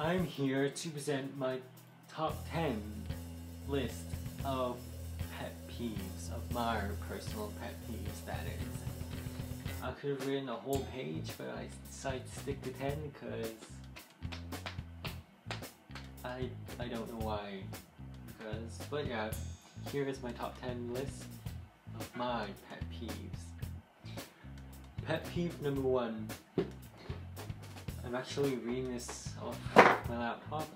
I'm here to present my top 10 list of pet peeves, of my personal pet peeves, that is. I could have written a whole page, but I decided to stick to 10 because I don't know why. But yeah, here is my top 10 list of my pet peeves. Pet peeve number 1. I'm actually reading this off my laptop.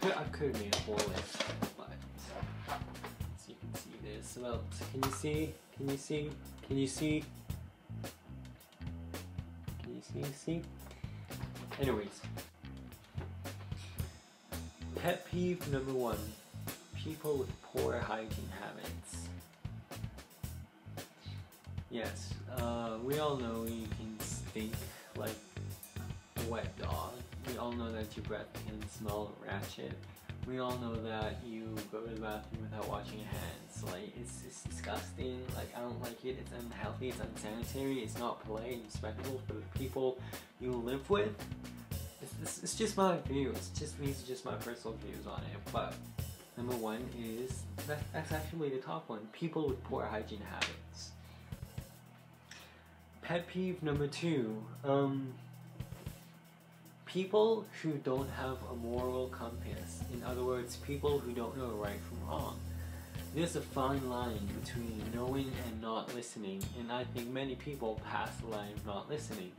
I could have made a whole list, but so you can see this. Well, can you see? Can you see? Can you see? Can you see? Anyways, pet peeve number 1: people with poor hygiene habits. Yes, we all know you can stink like a wet dog. We all know that your breath can smell ratchet. We all know that you go to the bathroom without washing your hands. Like, it's disgusting. Like, I don't like it. It's unhealthy. It's unsanitary. It's not polite and respectful for the people you live with. It's just my view. These are just my personal views on it. But number 1 is that's actually the top one: people with poor hygiene habits. Pet peeve number 2: people who don't have a moral compass. In other words, people who don't know right from wrong. There's a fine line between knowing and not listening, and I think many people pass the line of not listening.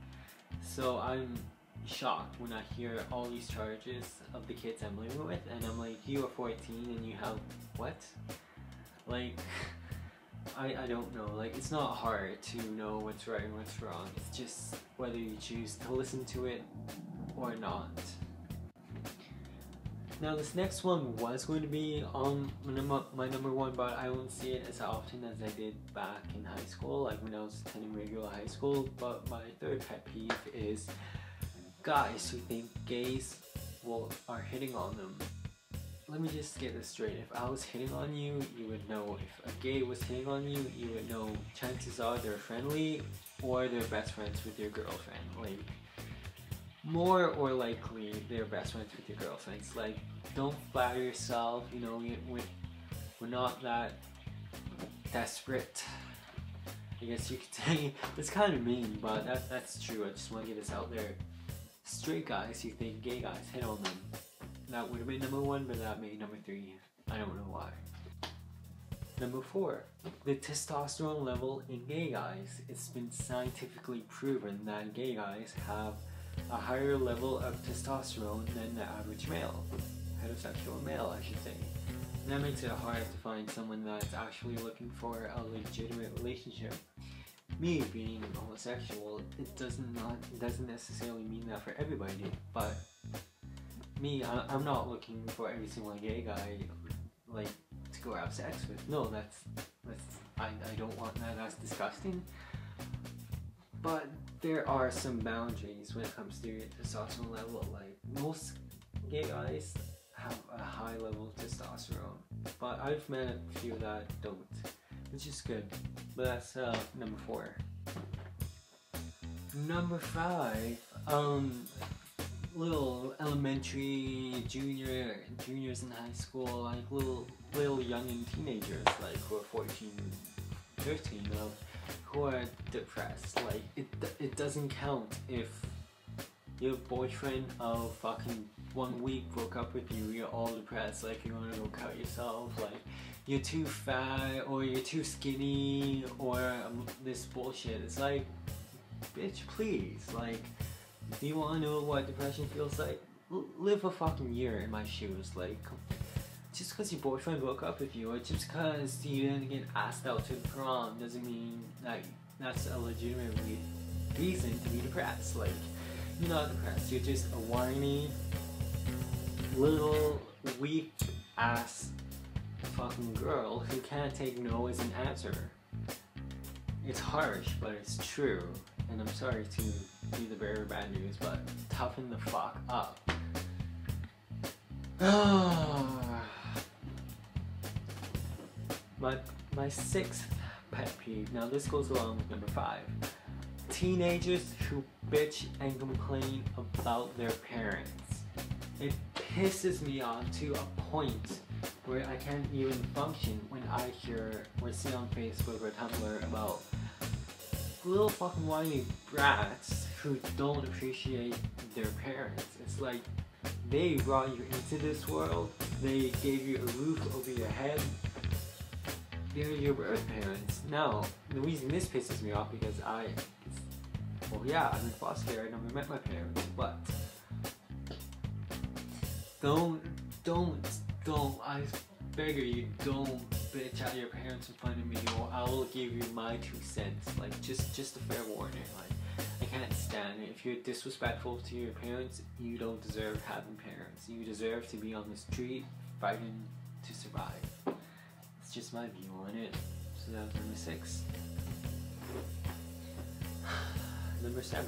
So I'm shocked when I hear all these charges of the kids I'm living with, and I'm like, you are 14 and you have what? Like, I don't know. Like, it's not hard to know what's right and what's wrong. It's just whether you choose to listen to it or not. Now, this next one was going to be on my number 1, but I won't see it as often as I did back in high school, like when I was attending regular high school. But my third pet peeve is guys who think gays are hitting on them. Let me just get this straight. If I was hitting on you, you would know. If a gay was hitting on you, you would know. Chances are they're friendly or they're best friends with your girlfriend. Like, more or likely they're best friends with your girlfriends. Like, don't flatter yourself, you know, we're not that desperate, I guess you could say. It's kind of mean, but that's true. I just want to get this out there. Straight guys who think gay guys hit on them. That would have been number 1, but that made number 3. I don't know why. Number 4, the testosterone level in gay guys. It's been scientifically proven that gay guys have a higher level of testosterone than the average male. Heterosexual male, I should say. And that makes it hard to find someone that's actually looking for a legitimate relationship. Me being homosexual, it doesn't necessarily mean that for everybody, but me, I'm not looking for every single gay guy, like, to go have sex with. No, I don't want that. That's disgusting. But there are some boundaries when it comes to testosterone level. Like, most gay guys have a high level of testosterone, but I've met a few that don't, which is good. But that's number 4. Number 5, little elementary, juniors in high school, like little young and teenagers, like who are 14, 13, who are depressed. Like, it doesn't count if your boyfriend of fucking 1 week broke up with you, you're all depressed, like you want to go cut yourself, like you're too fat or you're too skinny or this bullshit. It's like, bitch, please, like, do you want to know what depression feels like? Live a fucking year in my shoes. Like, just because your boyfriend broke up with you or just because you didn't get asked out to the prom doesn't mean that that's a legitimate reason to be depressed. Like, you're not depressed, you're just a whiny, little, weak ass fucking girl who can't take no as an answer. It's harsh, but it's true. And I'm sorry to be the bearer of bad news, but toughen the fuck up. My 6th pet peeve, now this goes along with number 5. Teenagers who bitch and complain about their parents. It pisses me off to a point where I can't even function when I hear or see on Facebook or Tumblr about little fucking whiny brats who don't appreciate their parents. It's like, they brought you into this world, they gave you a roof over your head, they're your birth parents. Now, the reason this pisses me off because well yeah, I'm in foster care, I never met my parents, but don't, I beg you, don't bitch at your parents in front of me, or I will give you my 2 cents. Like, just a fair warning. Like, I can't stand it. If you're disrespectful to your parents, you don't deserve having parents. You deserve to be on the street fighting to survive. It's just my view on it. So that was number 6. Number 7.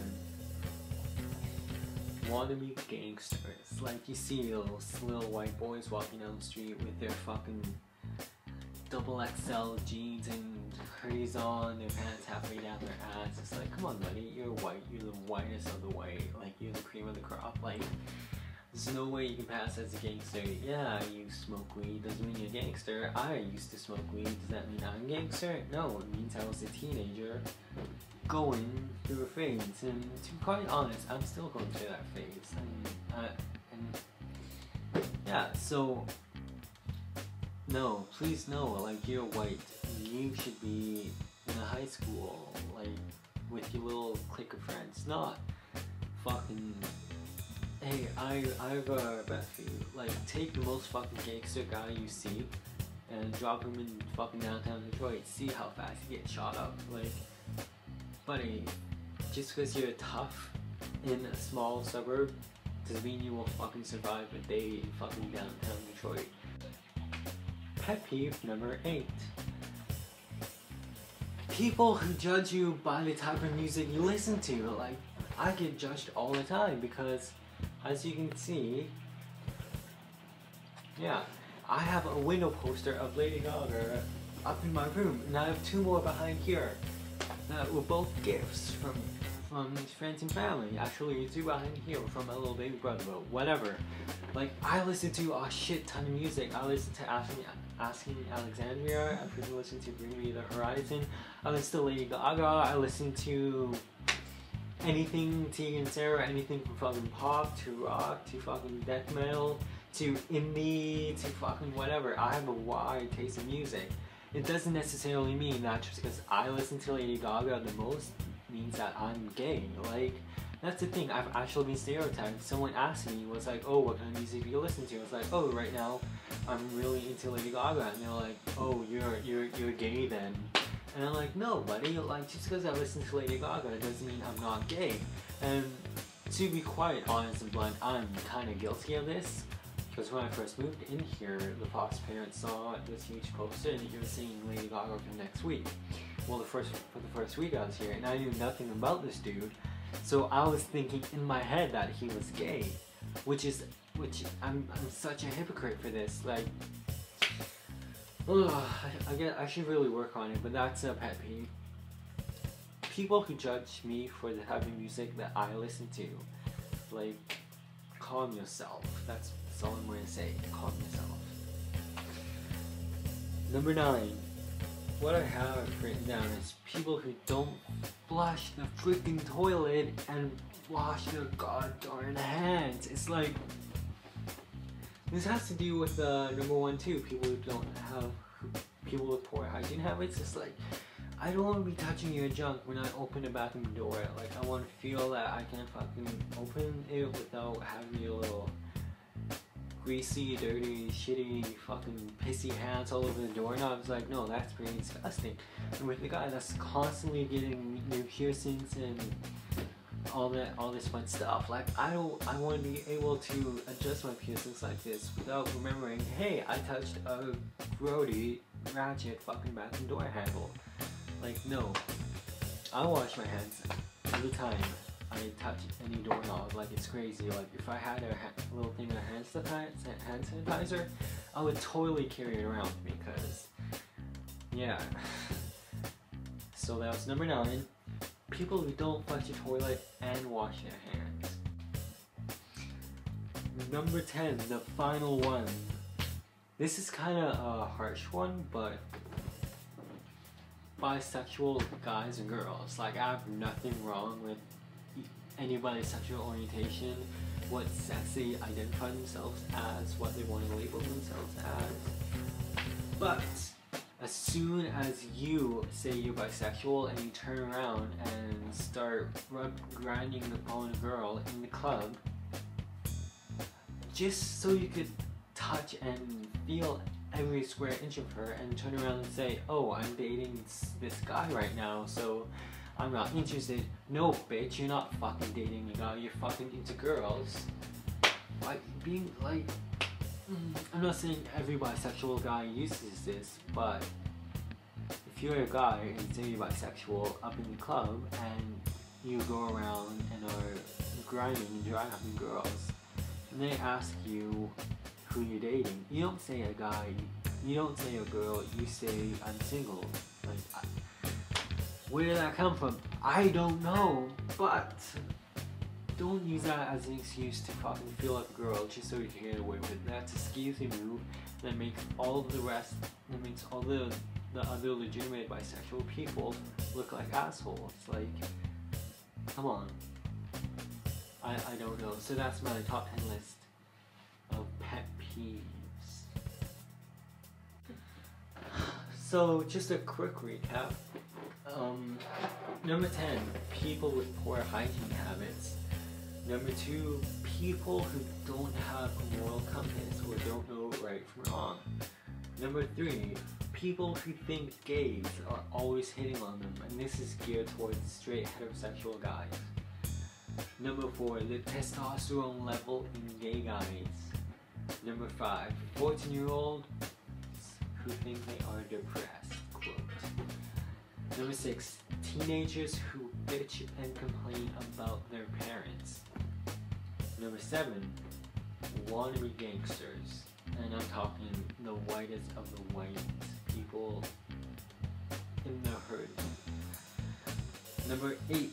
Wannabe gangsters. Like, you see those little white boys walking down the street with their fucking double XL jeans and hoodies on, their pants halfway down their ass. It's like, come on buddy, you're white, you're the whitest of the white, like you're the cream of the crop. Like, there's no way you can pass as a gangster. Yeah, you smoke weed, doesn't mean you're a gangster. I used to smoke weed, does that mean I'm a gangster? No, it means I was a teenager going through a phase, and to be quite honest, I'm still going through that phase. And yeah, so no, please no, like, you're white, you should be in a high school, like, with your little clique of friends, not fucking, hey, I've a bet for you, like, take the most fucking gangster guy you see, and drop him in fucking downtown Detroit, see how fast he gets shot up. Like, buddy, just because you're tough in a small suburb doesn't mean you will fucking survive a day in fucking downtown Detroit. Pet peeve number 8. People who judge you by the type of music you listen to. Like, I get judged all the time because, as you can see, yeah, I have a window poster of Lady Gaga up in my room, and I have 2 more behind here that were both gifts from friends and family. Actually, 2 behind here from my little baby brother, but whatever. Like, I listen to a shit ton of music. I listen to Asking Alexandria, I freaking listen to Bring Me the Horizon, I listen to Lady Gaga, I listen to anything Tegan and Sarah, anything from fucking pop to rock to fucking death metal to indie to fucking whatever. I have a wide taste in music. It doesn't necessarily mean that just because I listen to Lady Gaga the most means that I'm gay. Like, that's the thing, I've actually been stereotyped. Someone asked me, was like, oh, what kind of music do you listen to? I was like, oh, right now I'm really into Lady Gaga. And they're like, oh, you're gay then. And I'm like, no buddy, like, just because I listen to Lady Gaga doesn't mean I'm not gay. And to be quite honest and blunt, I'm kind of guilty of this. Because when I first moved in here, the foster parents saw this huge poster and he was singing Lady Gaga for next week. Well, for the first week I was here, and I knew nothing about this dude. So I was thinking in my head that he was gay, which I'm such a hypocrite for this. Like, ugh, I should really work on it, but that's a pet peeve. People who judge me for the type of music that I listen to, like, calm yourself. That's all I'm going to say. Calm yourself. Number 9. What I have written down is people who don't flush the freaking toilet and wash their goddamn hands. It's like, this has to do with number 1 too. People with poor hygiene habits. It's like, I don't want to be touching your junk when I open the bathroom door. Like, I want to feel that I can fucking open it without having your little greasy, dirty, shitty, fucking pissy hands all over the doorknobs. Like, no, that's pretty disgusting. And with the guy that's constantly getting new piercings and all this fun stuff, like, I want to be able to adjust my piercings like this without remembering, hey, I touched a grody, ratchet fucking bathroom door handle. Like, no, I wash my hands every time I touch any doorknob. Like, it's crazy. Like, if I had a little thing of hand sanitizer, I would totally carry it around because, yeah. So that was number 9. People who don't flush the toilet and wash their hands. Number 10, the final one. This is kind of a harsh one, but bisexual guys and girls. Like, I have nothing wrong with anybody's sexual orientation, what sex they identify themselves as, what they want to label themselves as. But as soon as you say you're bisexual and you turn around and start grinding upon a girl in the club, just so you could touch and feel every square inch of her and turn around and say, oh, I'm dating this guy right now, so I'm not interested. No, bitch, you're not fucking dating a guy, you're fucking into girls. Like, being like, I'm not saying every bisexual guy uses this, but if you're a guy and say you're bisexual up in the club and you go around and are grinding and driving girls, and they ask you who you're dating, you don't say a guy, you don't say a girl, you say I'm single. Like, where did that come from? I don't know, but don't use that as an excuse to fucking feel like a girl just so you can get away with it. That's a skeezy move that makes all the rest, that makes all the other legitimate bisexual people look like assholes. Like, come on. I don't know. So that's my top 10 list of pet peeves. So just a quick recap. Number 10, people with poor hygiene habits. Number 2, people who don't have a moral compass or don't know right from wrong. Number 3, people who think gays are always hitting on them, and this is geared towards straight heterosexual guys. Number 4, the testosterone level in gay guys. Number 5, 14-year-olds who think they are depressed, quote. Number 6, teenagers who bitch and complain about their parents. Number 7, wannabe gangsters. And I'm talking the whitest of the white people in the hood. Number 8,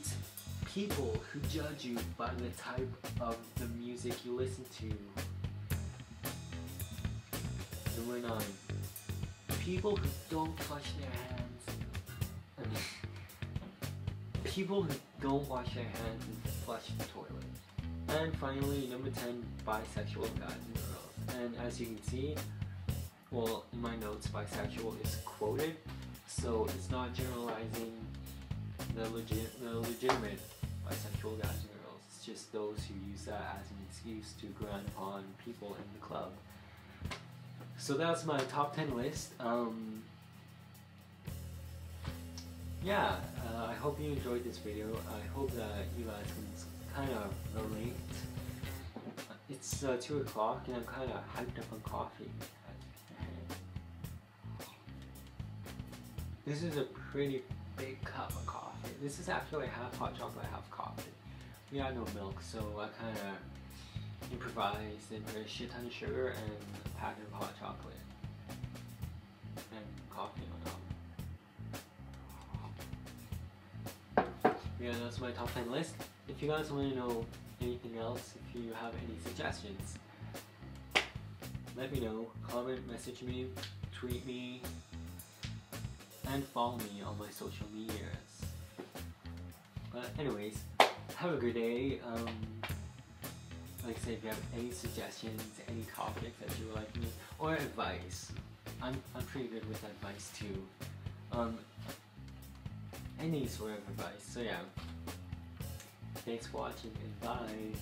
people who judge you by the type of the music you listen to. Number 9, people who don't flush their hands. People who don't wash their hands and flush the toilet. And finally, number 10, bisexual guys and girls. And as you can see, well, in my notes, bisexual is quoted, so it's not generalizing the legitimate bisexual guys and girls. It's just those who use that as an excuse to grind upon people in the club. So that's my top 10 list. Yeah, I hope you enjoyed this video. I hope that you guys can kind of relate. It's 2 o'clock and I'm kind of hyped up on coffee. This is a pretty big cup of coffee. This is actually half hot chocolate, half coffee. We had no milk, so I kind of improvised and put a shit ton of sugar and a packet of hot chocolate and coffee on top. Yeah, that's my top 10 list. If you guys want to know anything else, if you have any suggestions, let me know. Comment, message me, tweet me, and follow me on my social medias. But anyways, have a good day. Like I said, if you have any suggestions, any topics that you would like me, or advice, I'm pretty good with advice too. Any sort of advice. So yeah, thanks for watching and bye.